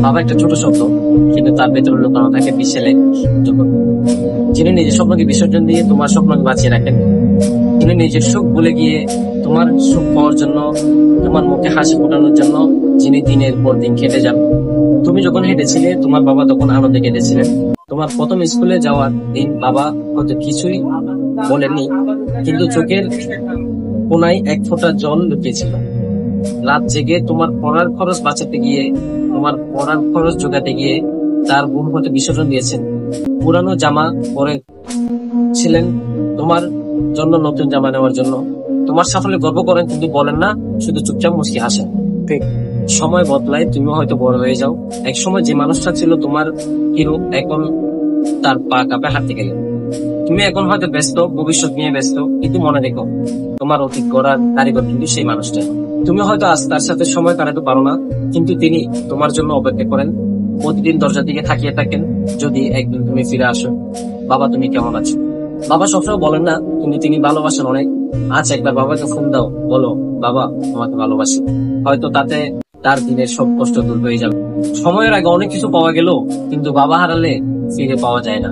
বাবা একটা ছোট শব্দ, কিন্তু তার ভেতরে লুকানো থাকে বিশাল এক জগৎ। যিনি নিজের স্বপ্নকে বিসর্জন দিয়ে তোমার স্বপ্নকে বাঁচিয়ে রাখেন, যিনি নিজের সুখ ভুলে গিয়ে তোমার সুখ পাওয়ার জন্য, তোমার মুখে হাসি ফোটানোর জন্য, যিনি দিনের পর দিন খেটে যান। তুমি যখন হেঁটেছিলে তোমার বাবা তখন আনন্দে কেটেছিলেন। তোমার প্রথম স্কুলে যাওয়ার দিন বাবা হয়তো কিছুই বলেননি, কিন্তু চোখের কোনায় এক ফোঁটা জল লুকিয়েছিল। রাত জেগে তোমার পড়ার খরচ বাঁচাতে গিয়ে, তোমার পড়ার খরচ জোগাতে গিয়ে তার ঘুম হতে বিসর্জন দিয়েছেন। পুরানো জামা পরে ছিলেন তোমার জন্য নতুন জামা নেওয়ার জন্য। তোমার সাফল্যে গর্ব করেন কিন্তু বলেন না, শুধু চুপচাপ মুচকি হাসেন। ঠিক সময় বদলায়, তুমিও হয়তো বড় হয়ে যাও। এক সময় যে মানুষটা ছিল তোমার হিরো, এখন তার পা কাঁপে হাঁটতে গেলে। তুমি এখন হয়তো ব্যস্ত, ভবিষ্যৎ নিয়ে ব্যস্ত, কিন্তু মনে রেখো তোমার অতীত গড়ার কারিগর কিন্তু সেই মানুষটা। তুমি হয়তো আজ তার সাথে সময় কাটাতে পারো না, কিন্তু তিনি তোমার জন্য অপেক্ষা করেন, প্রতিদিন দরজার দিকে তাকিয়ে থাকেন। যদি একদিন তুমি ফিরে আসো, বাবা তুমি কেমন আছো? বাবা সবসময় বলেন না, কিন্তু তিনি ভালোবাসেন অনেক। আজ একবার বাবাকে ফোন দাও, বলো বাবা তোমাকে ভালোবাসি। হয়তো তাতে তার দিনের সব কষ্ট দূর হয়ে যাবে। সময়ের আগে অনেক কিছু পাওয়া গেল, কিন্তু বাবা হারালে ফিরে পাওয়া যায় না।